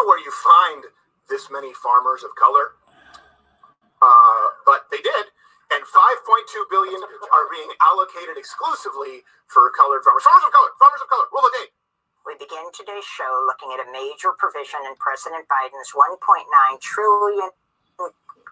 know where you find this many farmers of color, but they did. And $5.2 billion are being allocated exclusively for colored farmers. Farmers of color, farmers of color. Rule of Dave. We begin today's show looking at a major provision in President Biden's $1.9 trillion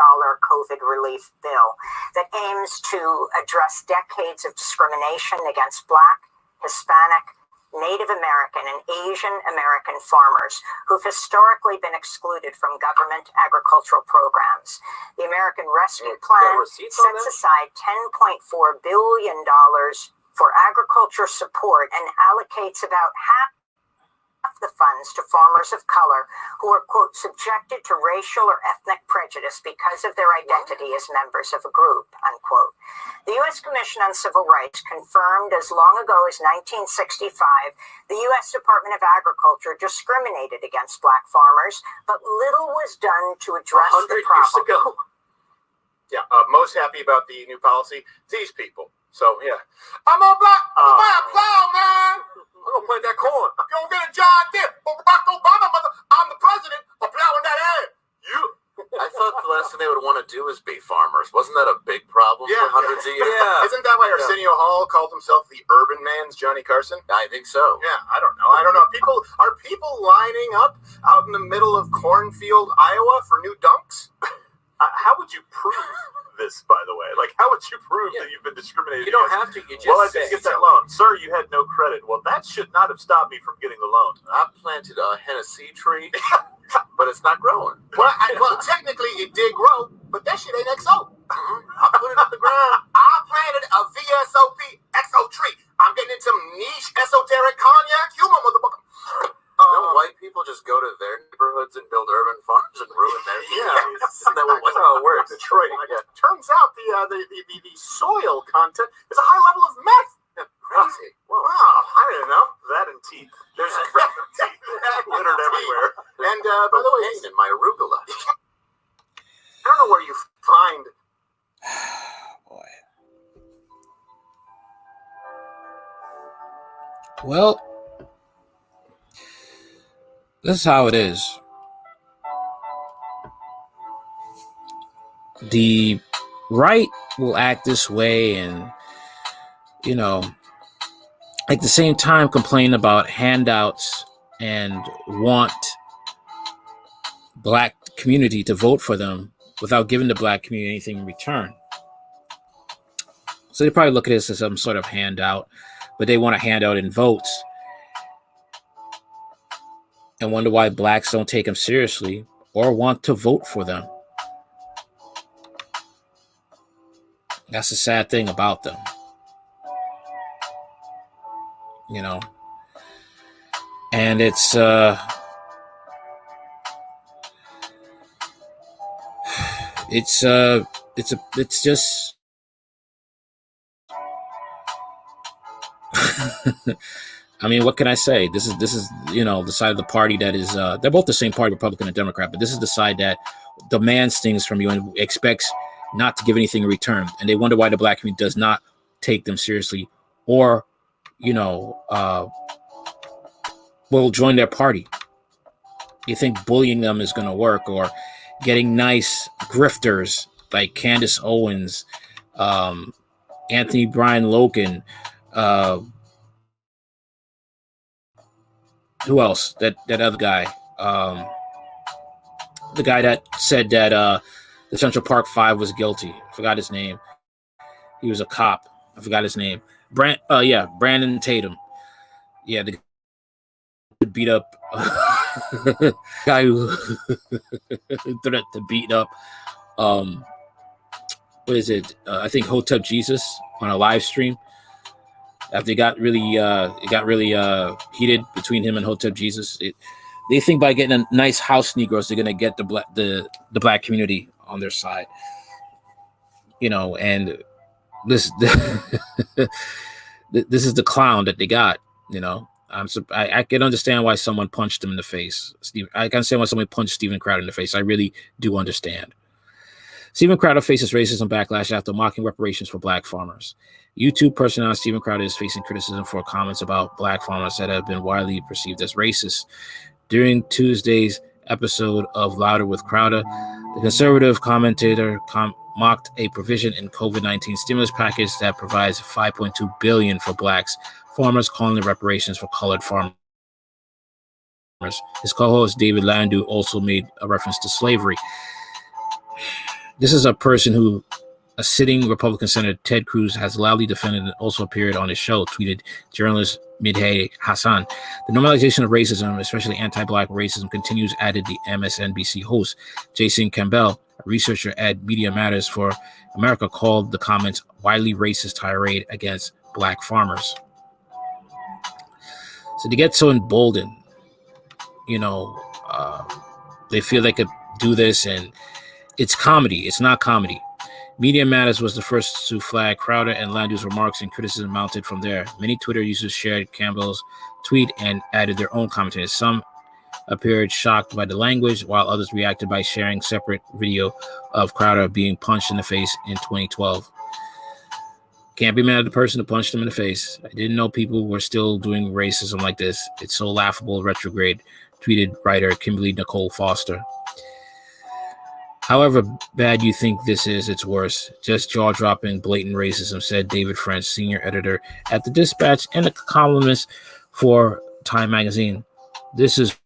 COVID relief bill that aims to address decades of discrimination against Black, Hispanic, Native American, and Asian American farmers who've historically been excluded from government agricultural programs. The American Rescue Plan sets aside $10.4 billion for agriculture support and allocates about half the funds to farmers of color who are, quote, subjected to racial or ethnic prejudice because of their identity as members of a group, unquote. The U.S. Commission on Civil Rights confirmed as long ago as 1965 the U.S. Department of Agriculture discriminated against Black farmers, but little was done to address the problem. 100 years ago. Yeah, most happy about the new policy. These people. So, yeah. I'm on black plow, man. I'm going to plant that corn. You don't get a John Deere. But Barack Obama, I'm the president of plowing that air. You. I thought the last thing they would want to do is be farmers. Wasn't that a big problem for hundreds of years? Yeah. Isn't that why Arsenio Hall called himself the urban man's Johnny Carson? I think so. Yeah, I don't know. Are people lining up out in the middle of cornfield, Iowa for new dunks? How would you prove this, by the way? Like, how would you prove that you've been discriminated against? You don't have to. You just I didn't get that loan. Sir, you had no credit. Well, that should not have stopped me from getting the loan. I planted a Hennessy tree, but it's not growing. Well, technically it did grow, but that shit ain't XO. I put it on the ground. I planted a VSOP XO tree. I'm getting into some niche esoteric cognac humor, motherfucker. Don't white people just go to their neighborhoods and build urban farms and ruin their that's how it works. Detroit. Turns out the soil content is a high level of meth. Crazy. Wow, I didn't know. That and teeth. There's teeth littered everywhere. And by the way, in my arugula. I don't know where you find. Boy. Well, this is how it is. The right will act this way and, at the same time complain about handouts and want Black community to vote for them without giving the Black community anything in return. So they probably look at this as some sort of handout, but they want a handout in votes. And wonder why Blacks don't take them seriously or want to vote for them. That's the sad thing about them. And it's just I mean, what can I say? This is the side of the party that is they're both the same party, Republican and Democrat, but this is the side that demands things from you and expects not to give anything in return. And they wonder why the Black community does not take them seriously or, will join their party. You think bullying them is going to work, or getting nice grifters like Candace Owens, Anthony Brian Loken, who else? That other guy, the guy that said that the Central Park Five was guilty. I forgot his name. He was a cop. I forgot his name. Brandon Tatum. Yeah, the beat up guy who threatened to beat up. What is it? I think Hotep Jesus on a live stream. After it got really heated between him and Hotep Jesus, they think by getting a nice house Negroes, they're gonna get the Black community on their side. And this this is the clown that they got. I can understand why someone punched him in the face. I can understand why someone punched Steven Crowder in the face. I really do understand. Steven Crowder faces racism backlash after mocking reparations for Black farmers. YouTube personality Steven Crowder is facing criticism for comments about Black farmers that have been widely perceived as racist. During Tuesday's episode of Louder with Crowder, the conservative commentator mocked a provision in COVID-19 stimulus package that provides $5.2 billion for blacks farmers, calling it reparations for colored farmers. His co-host David Landau also made a reference to slavery. This is a person who a sitting Republican Senator Ted Cruz has loudly defended and also appeared on his show, tweeted journalist Midhay Hassan. The normalization of racism, especially anti-black racism, continues, added the MSNBC host. Jason Campbell, a researcher at Media Matters for America, called the comments widely racist tirade against black farmers. So they get so emboldened, they feel they could do this, and it's comedy. It's not comedy. Media Matters was the first to flag Crowder and Landau's remarks, and criticism mounted from there. Many Twitter users shared Campbell's tweet and added their own commentary. Some appeared shocked by the language, while others reacted by sharing separate video of Crowder being punched in the face in 2012. Can't be mad at the person who punched him in the face. I didn't know people were still doing racism like this. It's so laughable, retrograde, tweeted writer Kimberly Nicole Foster. However bad you think this is, it's worse. Just jaw-dropping, blatant racism, said David French, senior editor at The Dispatch and a columnist for Time magazine. This is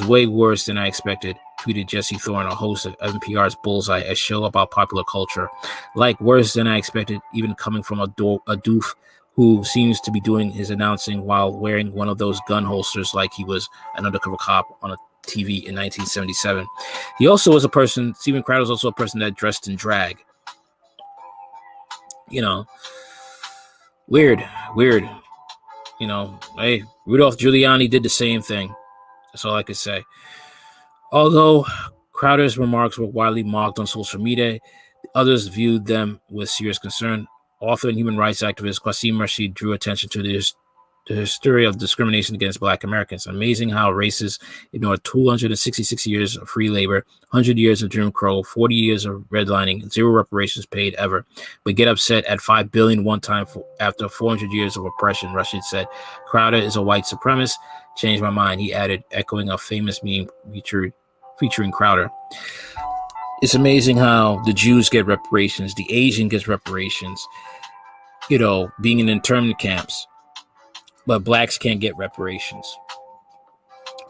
way worse than I expected, tweeted Jesse Thorne, a host of NPR's Bullseye, a show about popular culture. Like, worse than I expected, even coming from a doof who seems to be doing his announcing while wearing one of those gun holsters like he was an undercover cop on a TV in 1977. He also was a person, Steven Crowder was also a person that dressed in drag. Weird. Hey, Rudolph Giuliani did the same thing. That's all I could say. Although Crowder's remarks were widely mocked on social media, others viewed them with serious concern. Author and human rights activist Qasim Rashid drew attention to the history of discrimination against Black Americans. Amazing how racists ignored 266 years of free labor, 100 years of Jim Crow, 40 years of redlining, 0 reparations paid ever, but get upset at $5 billion one time after 400 years of oppression, Rashid said. Crowder is a white supremacist. Changed my mind, he added, echoing a famous meme featuring Crowder. It's amazing how the Jews get reparations, the Asian gets reparations, being in internment camps, but blacks can't get reparations.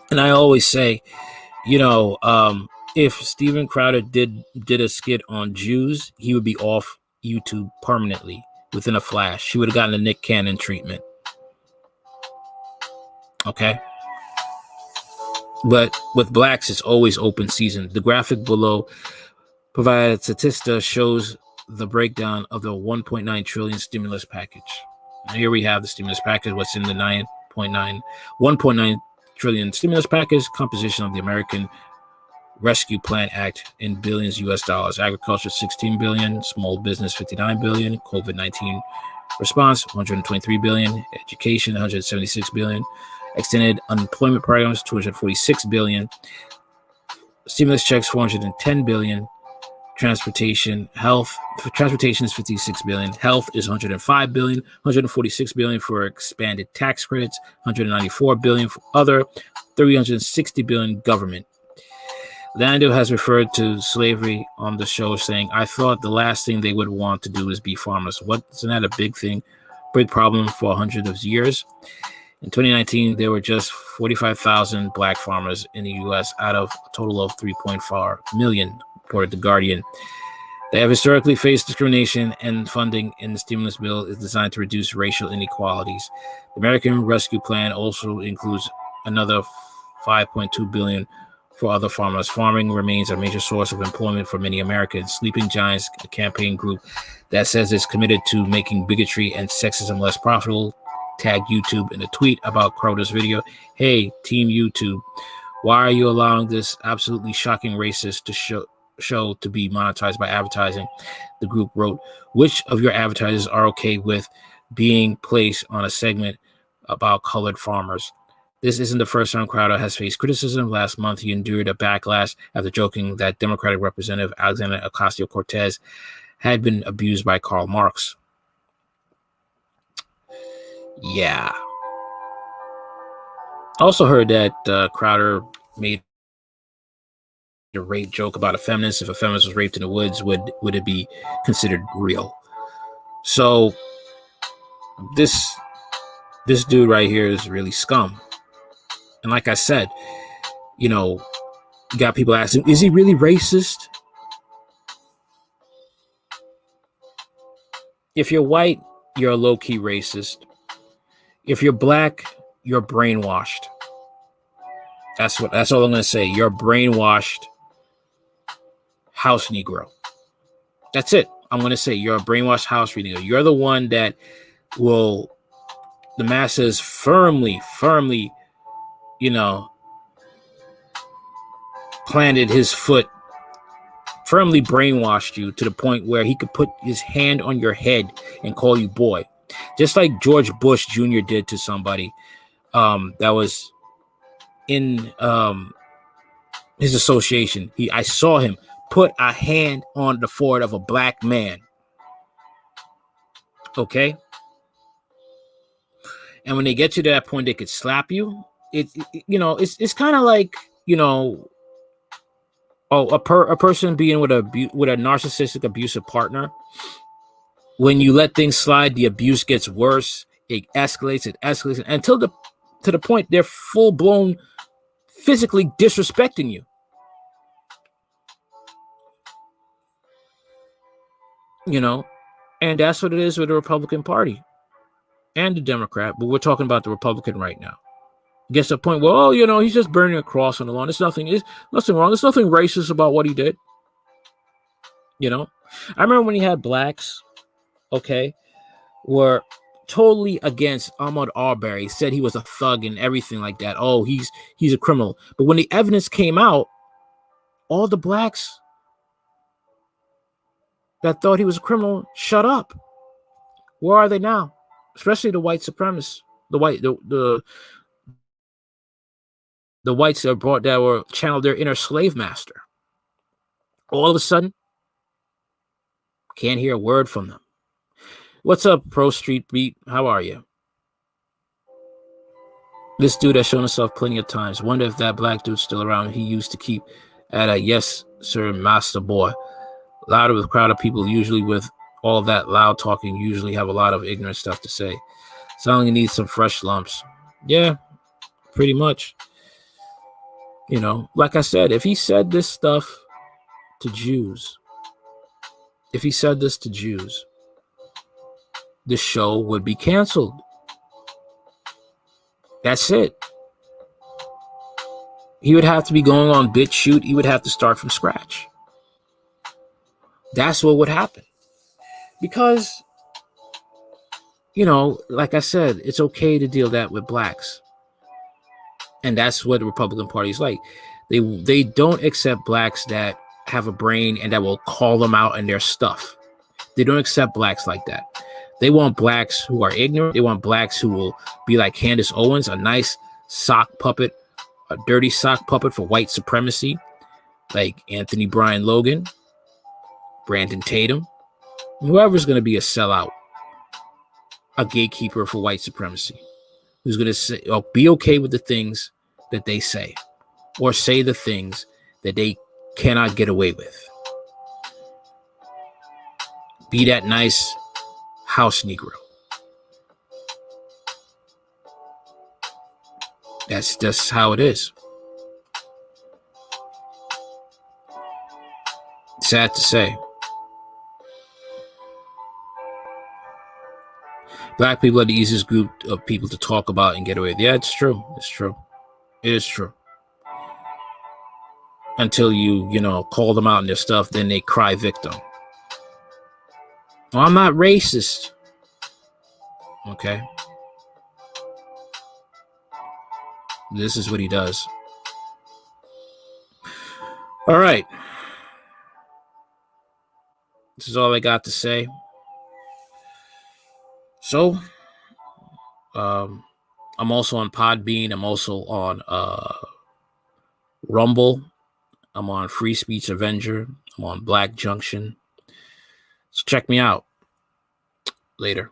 And I always say, if Steven Crowder did a skit on Jews, he would be off YouTube permanently within a flash. He would have gotten the Nick Cannon treatment. Okay? But with blacks, it's always open season. The graphic below provided Statista shows the breakdown of the $1.9 trillion stimulus package. Now here we have the stimulus package, what's in the $1.9 trillion stimulus package, composition of the American Rescue Plan Act in billions US dollars. Agriculture, $16 billion, small business, $59 billion, COVID-19 response, $123 billion, education, $176 billion, extended unemployment programs, $246 billion, stimulus checks, $410 billion, transportation is $56 billion, health is $105 billion, $146 billion for expanded tax credits, $194 billion for other, $360 billion government. Landau has referred to slavery on the show, saying, I thought the last thing they would want to do is be farmers. Wasn't that a big problem for hundreds of years? In 2019, there were just 45,000 black farmers in the U.S. out of a total of 3.4 million, reported The Guardian. They have historically faced discrimination, and funding in the stimulus bill is designed to reduce racial inequalities. The American Rescue Plan also includes another $5.2 billion for other farmers. Farming remains a major source of employment for many Americans. Sleeping Giants, a campaign group that says it's committed to making bigotry and sexism less profitable, tagged YouTube in a tweet about Crowder's video. Hey, Team YouTube, why are you allowing this absolutely shocking racist to show to be monetized by advertising? The group wrote, which of your advertisers are okay with being placed on a segment about colored farmers? This isn't the first time Crowder has faced criticism. Last month, he endured a backlash after joking that Democratic Representative Alexandria Ocasio-Cortez had been abused by Karl Marx. Yeah. Also heard that Crowder made a rape joke about a feminist. If a feminist was raped in the woods, would it be considered real? So this dude right here is really scum. And like I said, you know, you got people asking, is he really racist? If you're white, you're a low-key racist. If you're black, you're brainwashed. That's all I'm gonna say. You're a brainwashed house Negro. That's it. I'm gonna say you're a brainwashed house Negro. You're the one that will, the masses firmly, you know, planted his foot, firmly brainwashed you to the point where he could put his hand on your head and call you boy, just like George Bush Jr. did to somebody that was in his association. I saw him put a hand on the forehead of a black man. Okay. And when they get you to that point, they could slap you. It's kind of like, you know, a person being with a narcissistic abusive partner. When you let things slide, the abuse gets worse. It escalates until to the point they're full blown physically disrespecting you. You know, and that's what it is with the Republican Party and the Democrat. But we're talking about the Republican right now. Gets to the point where, oh, you know, he's just burning a cross on the lawn. There's nothing wrong. There's nothing racist about what he did. You know, I remember when he had blacks, okay, were totally against Ahmaud Arbery, said he was a thug and everything like that. Oh, he's a criminal. But when the evidence came out, all the blacks that thought he was a criminal shut up. Where are they now? Especially the white supremacists, the whites that were channeled their inner slave master. All of a sudden, can't hear a word from them. What's up, Pro Street Beat? How are you? This dude has shown himself plenty of times. Wonder if that black dude's still around. He used to keep at a yes, sir, master boy. Louder with a crowd of people, usually with all of that loud talking, usually have a lot of ignorant stuff to say. Sound like you need some fresh lumps. Yeah, pretty much. You know, like I said, if he said this stuff to Jews, the show would be canceled. That's it. He would have to be going on BitChute. He would have to start from scratch. That's what would happen. Because, you know, like I said, it's okay to deal that with blacks. And that's what the Republican Party is like. They don't accept blacks that have a brain and that will call them out in their stuff. They don't accept blacks like that. They want blacks who are ignorant. They want blacks who will be like Candace Owens, a nice sock puppet, a dirty sock puppet for white supremacy, like Anthony Bryan Logan, Brandon Tatum, whoever's going to be a sellout, a gatekeeper for white supremacy, who's going to say, or be okay with the things that they say, or say the things that they cannot get away with. Be that nice house Negro. That's just how it is. Sad to say. Black people are the easiest group of people to talk about and get away with. Yeah, it's true. It's true. It is true. Until you call them out in their stuff, then they cry victim. Well, I'm not racist. Okay. This is what he does. All right. This is all I got to say. So, I'm also on Podbean. I'm also on Rumble. I'm on Free Speech Avenger. I'm on Black Junction. So check me out. Later.